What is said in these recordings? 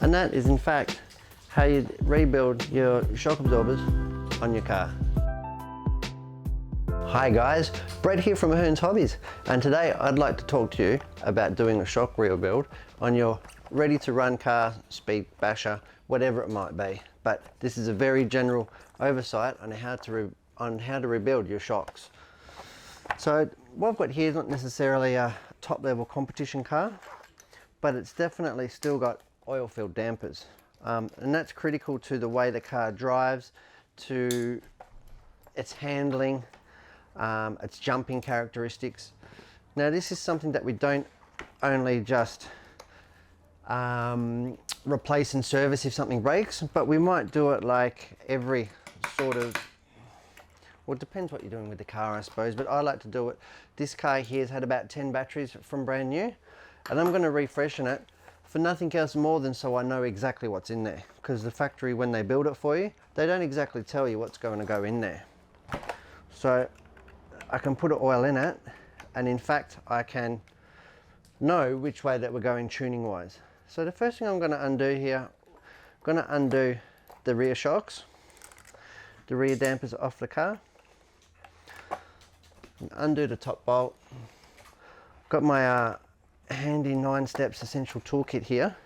And that is in fact how you rebuild your shock absorbers on your car. Hi guys, Brett here from Hearns Hobbies, and today I'd like to talk to you about doing a shock rebuild on your ready to run car, speed basher, whatever it might be. But this is a very general oversight on how to rebuild your shocks. So what I've got here is not necessarily a top level competition car, but it's definitely still got oil filled dampers. And that's critical to the way the car drives, to its handling, its jumping characteristics. Now this is something that we don't only just replace and service if something breaks, but we might do it like every sort of, well, it depends what you're doing with the car, I suppose, but I like to do it. This car here has had about 10 batteries from brand new, and I'm going to refreshen it for nothing else more than so I know exactly what's in there, because the factory, when they build it for you, they don't exactly tell you what's going to go in there. So I can put oil in it, and in fact I can know which way that we're going tuning wise. So the first thing I'm going to undo here, I'm going to undo the rear shocks, the rear dampers off the car, and undo the top bolt. Got my handy 9 steps essential toolkit here,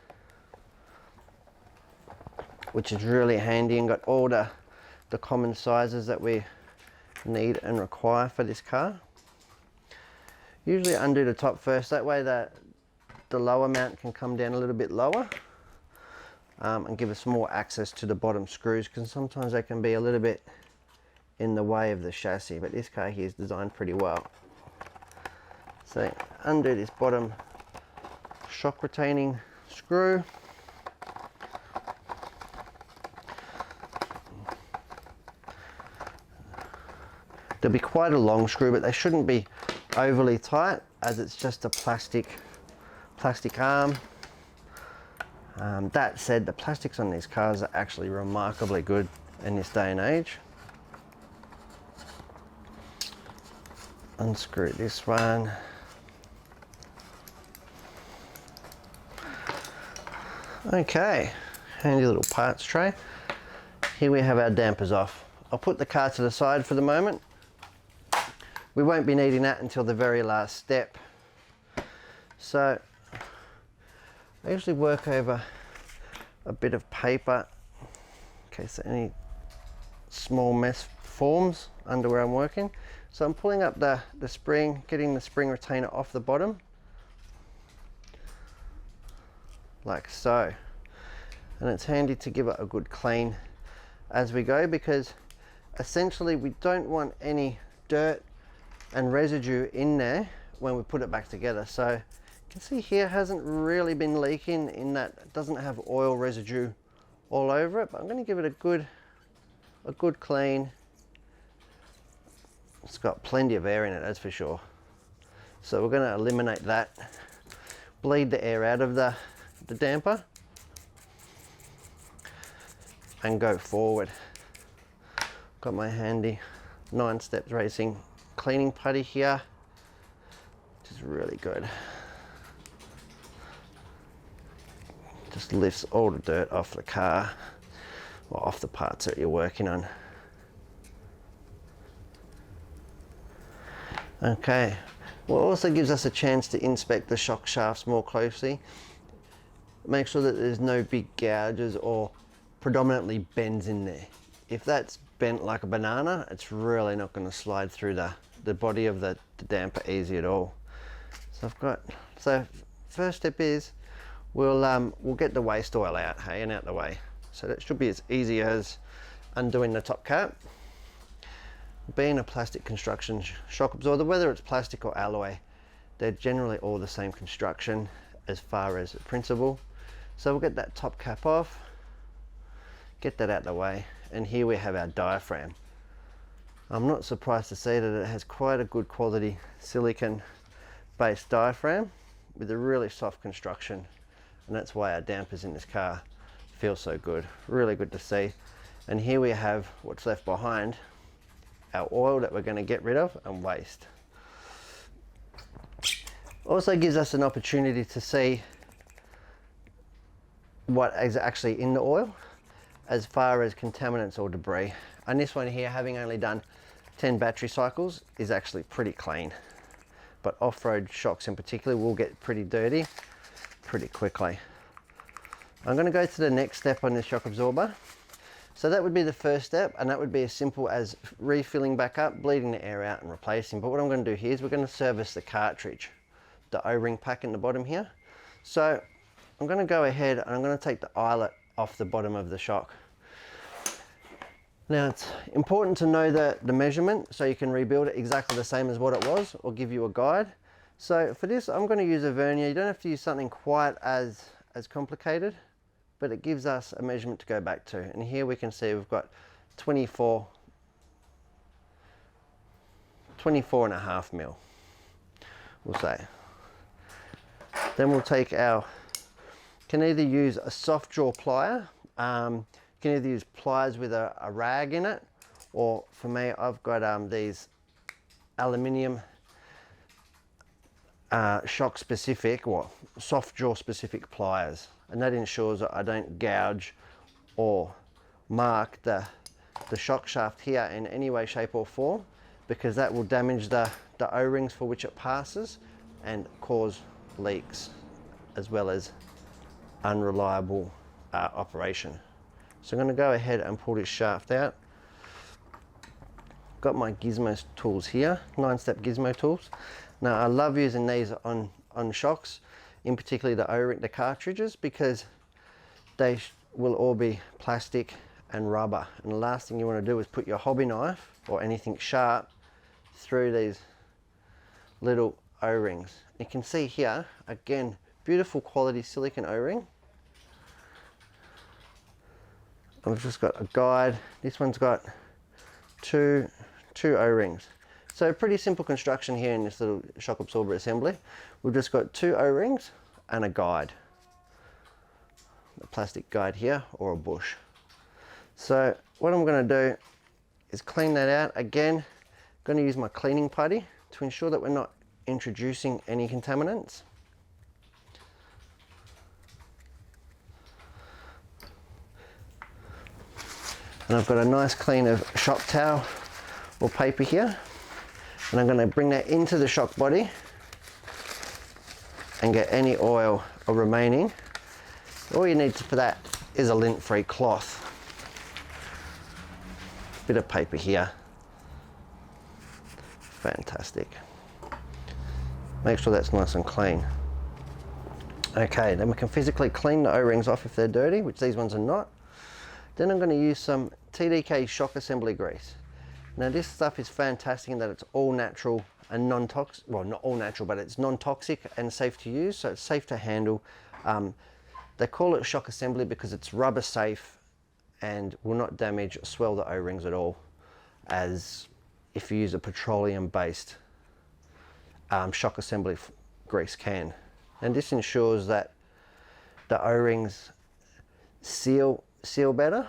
which is really handy and got all the common sizes that we need and require for this car. Usually undo the top first, that way the lower mount can come down a little bit lower, and give us more access to the bottom screws, because sometimes they can be a little bit in the way of the chassis, but this car here is designed pretty well. So undo this bottom shock retaining screw. There'll be quite a long screw, but they shouldn't be overly tight, as it's just a plastic arm. That said, the plastics on these cars are actually remarkably good in this day and age. Unscrew this one. Okay, handy little parts tray. Here we have our dampers off. I'll put the car to the side for the moment. We won't be needing that until the very last step. So I usually work over a bit of paper in case any small mess forms under where I'm working. So I'm pulling up the spring, getting the spring retainer off the bottom, like so. And it's handy to give it a good clean as we go, because essentially we don't want any dirt and residue in there when we put it back together. So you can see here hasn't really been leaking, in that it doesn't have oil residue all over it, but I'm going to give it a good clean. It's got plenty of air in it, that's for sure. So we're going to eliminate that, bleed the air out of the damper, and go forward. Got my handy 9 steps racing cleaning putty here, which is really good. Just lifts all the dirt off the car, or off the parts that you're working on. Okay, well, it also gives us a chance to inspect the shock shafts more closely. Make sure that there's no big gouges or predominantly bends in there. If that's bent like a banana, it's really not going to slide through the body of the damper easy at all. So first step is we'll get the waste oil out, hey, and out the way. So that should be as easy as undoing the top cap. Being a plastic construction shock absorber, whether it's plastic or alloy, they're generally all the same construction as far as principle. So we'll get that top cap off, get that out the way, and here we have our diaphragm. I'm not surprised to see that it has quite a good quality silicon based diaphragm with a really soft construction, and that's why our dampers in this car feel so good. Really good to see. And here we have what's left behind, our oil that we're going to get rid of and waste. Also gives us an opportunity to see what is actually in the oil as far as contaminants or debris. And this one here, having only done 10 battery cycles, is actually pretty clean. But off-road shocks in particular will get pretty dirty pretty quickly. I'm going to go to the next step on this shock absorber. So that would be the first step, and that would be as simple as refilling back up, bleeding the air out and replacing. But what I'm going to do here is we're going to service the cartridge, the O-ring pack in the bottom here. So I'm going to go ahead and I'm going to take the eyelet off the bottom of the shock. Now it's important to know the measurement so you can rebuild it exactly the same as what it was, or give you a guide. So for this I'm going to use a vernier. You don't have to use something quite as complicated, but it gives us a measurement to go back to. And here we can see we've got 24.5 mil, we'll say. Then we'll take can either use a soft jaw plier, you can either use pliers with a rag in it, or for me I've got these aluminium shock specific or soft jaw specific pliers, and that ensures that I don't gouge or mark the shock shaft here in any way, shape or form, because that will damage the O-rings for which it passes and cause leaks as well as unreliable operation. So I'm going to go ahead and pull this shaft out. Got my gizmo tools here, 9-step gizmo tools. Now I love using these on shocks, in particular the cartridges, because they will all be plastic and rubber, and the last thing you want to do is put your hobby knife or anything sharp through these little O-rings. You can see here again, beautiful quality silicone O-ring. I've just got a guide. This one's got two O-rings. So pretty simple construction here in this little shock absorber assembly. We've just got 2 O-rings and a guide. A plastic guide here, or a bush. So what I'm going to do is clean that out. Again, I'm going to use my cleaning putty to ensure that we're not introducing any contaminants. And I've got a nice clean of shop towel or paper here, and I'm going to bring that into the shock body and get any oil or remaining. All you need for that is a lint-free cloth. Bit of paper here. Fantastic. Make sure that's nice and clean. Okay, then we can physically clean the O-rings off if they're dirty, which these ones are not. Then I'm going to use some TDK shock assembly grease. Now this stuff is fantastic in that it's all natural and non-toxic, well not all natural, but it's non-toxic and safe to use, so it's safe to handle. They call it shock assembly because it's rubber safe and will not damage or swell the O-rings at all, as if you use a petroleum based shock assembly grease can. And this ensures that the O-rings seal better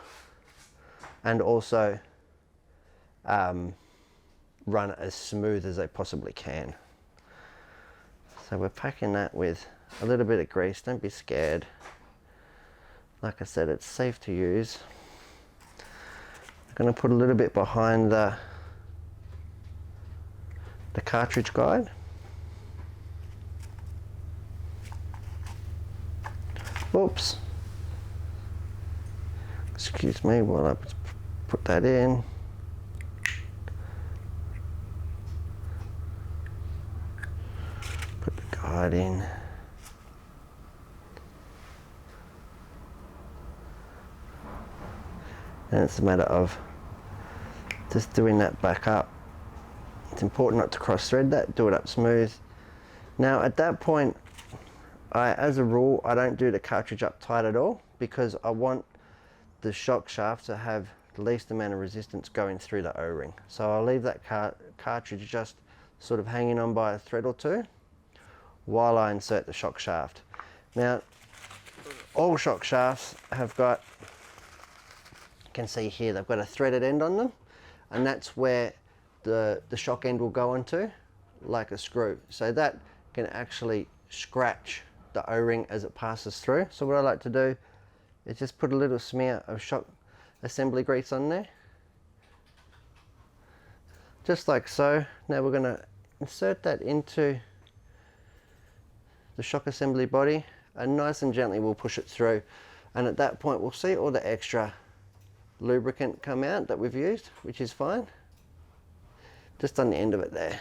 and also run as smooth as they possibly can. So we're packing that with a little bit of grease. Don't be scared. Like I said, it's safe to use. I'm going to put a little bit behind the cartridge guide. Oops. Excuse me while I put that in. Put the guide in. And it's a matter of just doing that back up. It's important not to cross thread that, do it up smooth. Now at that point, as a rule, I don't do the cartridge up tight at all, because I want the shock shaft to have the least amount of resistance going through the O-ring. So I'll leave that cartridge just sort of hanging on by a thread or two while I insert the shock shaft. Now, all shock shafts have got, you can see here, they've got a threaded end on them, and that's where the shock end will go onto, like a screw. So that can actually scratch the O-ring as it passes through. So what I like to do is just put a little smear of shock assembly grease on there. Just like so. Now we're going to insert that into the shock assembly body, and nice and gently we'll push it through, and at that point we'll see all the extra lubricant come out that we've used, which is fine. Just on the end of it there.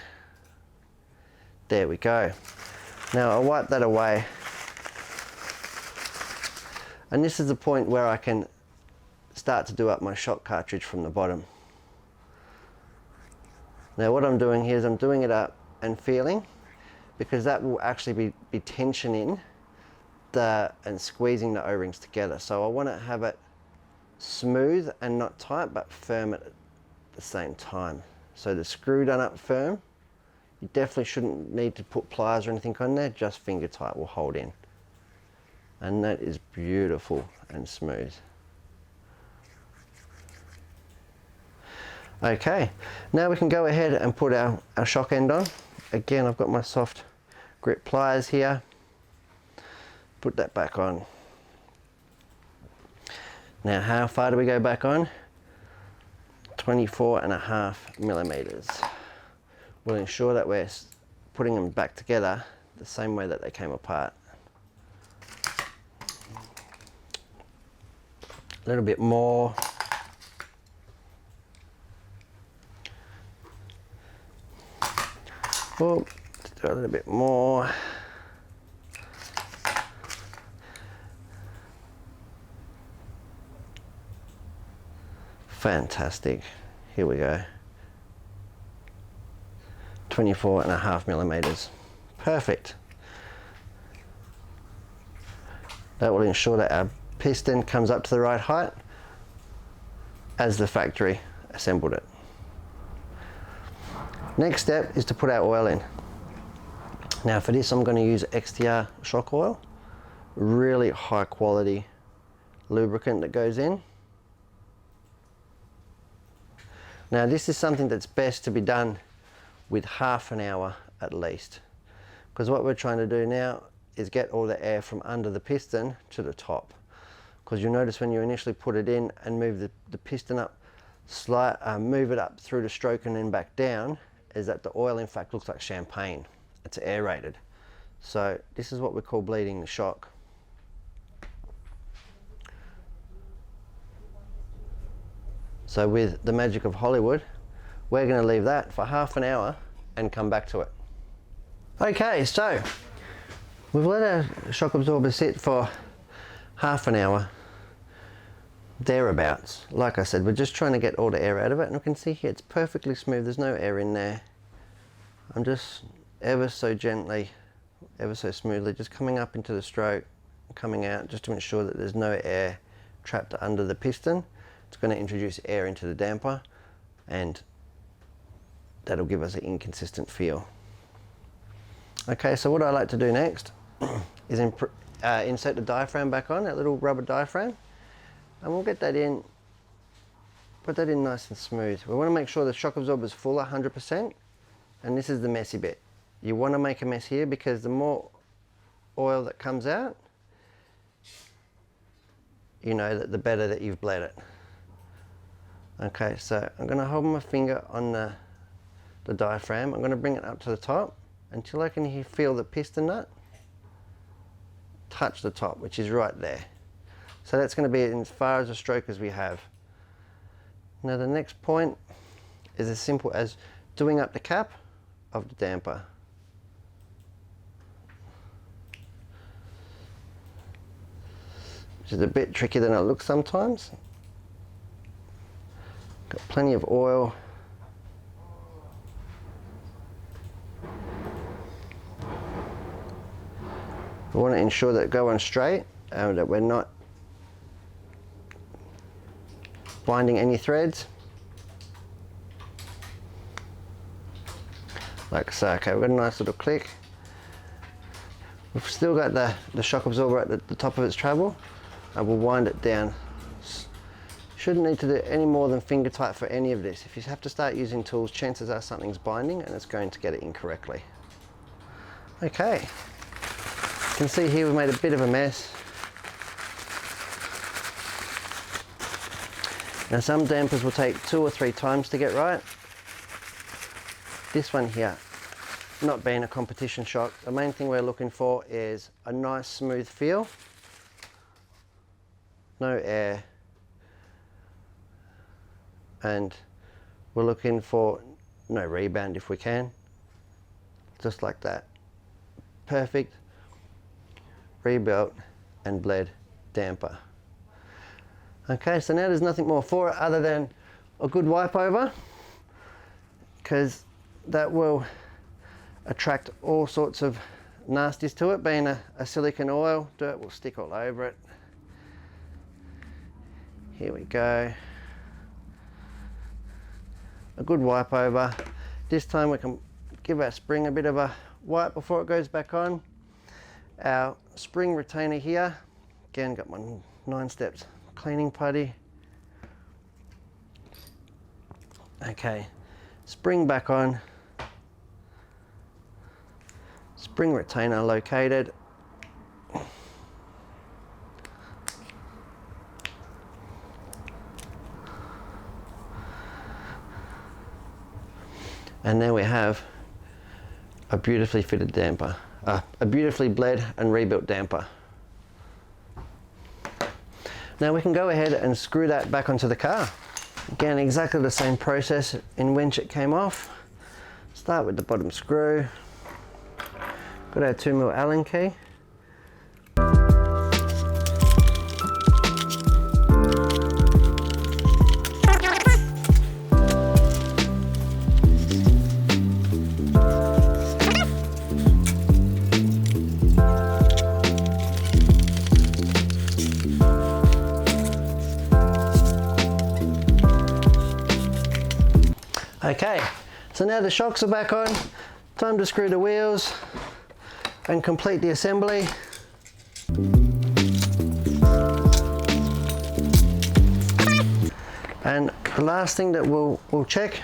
There we go. Now I'll wipe that away, and this is the point where I can start to do up my shock cartridge from the bottom. Now what I'm doing here is I'm doing it up and feeling, because that will actually be tensioning and squeezing the O-rings together. So I want to have it smooth and not tight, but firm at the same time. So the screw done up firm. You definitely shouldn't need to put pliers or anything on there, just finger tight will hold in. And that is beautiful and smooth. Okay, now we can go ahead and put our shock end on. Again, I've got my soft grip pliers here. Put that back on. Now how far do we go back on? 24.5 millimeters. We'll ensure that we're putting them back together the same way that they came apart. A little bit more. Oh, let's do a little bit more. Fantastic. Here we go. 24.5 millimeters. Perfect. That will ensure that our piston comes up to the right height as the factory assembled it. Next step is to put our oil in. Now for this I'm going to use XTR shock oil. Really high quality lubricant that goes in. Now this is something that's best to be done with half an hour at least, because what we're trying to do now is get all the air from under the piston to the top, because you'll notice when you initially put it in and move the piston up, move it up through the stroke and then back down, is that the oil in fact looks like champagne. It's aerated. So this is what we call bleeding the shock. So with the magic of Hollywood, we're going to leave that for half an hour and come back to it. Okay, so we've let our shock absorber sit for half an hour, thereabouts. Like I said, we're just trying to get all the air out of it, and you can see here it's perfectly smooth. There's no air in there. I'm just ever so gently, ever so smoothly, just coming up into the stroke, coming out, just to ensure that there's no air trapped under the piston. It's going to introduce air into the damper, and that'll give us an inconsistent feel. Okay, so what I like to do next is insert the diaphragm back on, that little rubber diaphragm, and we'll get that in, put that in nice and smooth. We want to make sure the shock absorber is full 100%, and this is the messy bit. You want to make a mess here, because the more oil that comes out, you know that the better that you've bled it. Okay, so I'm going to hold my finger on the diaphragm. I'm going to bring it up to the top until I can feel the piston nut touch the top, which is right there. So that's going to be as far as a stroke as we have. Now the next point is as simple as doing up the cap of the damper. Which is a bit trickier than it looks sometimes. Got plenty of oil. We want to ensure that it go on straight and that we're not binding any threads. Like so. Okay, we've got a nice little click. We've still got the shock absorber at the top of its travel, and we'll wind it down. Shouldn't need to do any more than finger tight for any of this. If you have to start using tools, chances are something's binding and it's going to get it incorrectly. Okay, you can see here we've made a bit of a mess. Now some dampers will take 2 or 3 times to get right. This one here, not being a competition shock, the main thing we're looking for is a nice smooth feel, no air, and we're looking for no rebound if we can, just like that. Perfect rebuilt and bled damper. Okay, so now there's nothing more for it other than a good wipe over, because that will attract all sorts of nasties to it. Being a silicone oil, dirt will stick all over it. Here we go. A good wipe over. This time we can give our spring a bit of a wipe before it goes back on. Our spring retainer here, again got my 9 steps cleaning putty. Okay, spring back on. Spring retainer located. And there we have a beautifully fitted damper, a beautifully bled and rebuilt damper. Now we can go ahead and screw that back onto the car. Again, exactly the same process in which it came off. Start with the bottom screw. Got our 2mm Allen key. Okay, so now the shocks are back on. Time to screw the wheels and complete the assembly. And the last thing that we'll check,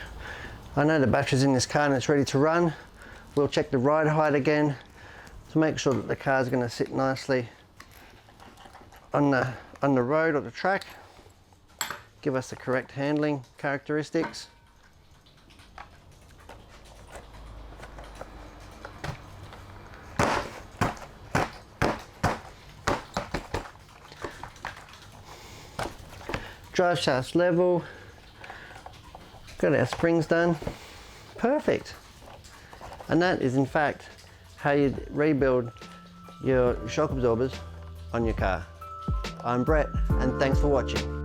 I know the battery's in this car and it's ready to run. We'll check the ride height again to make sure that the car's going to sit nicely on the road or the track. Give us the correct handling characteristics. Drive shaft's level, got our springs done, perfect. And that is in fact how you rebuild your shock absorbers on your car. I'm Brett and thanks for watching.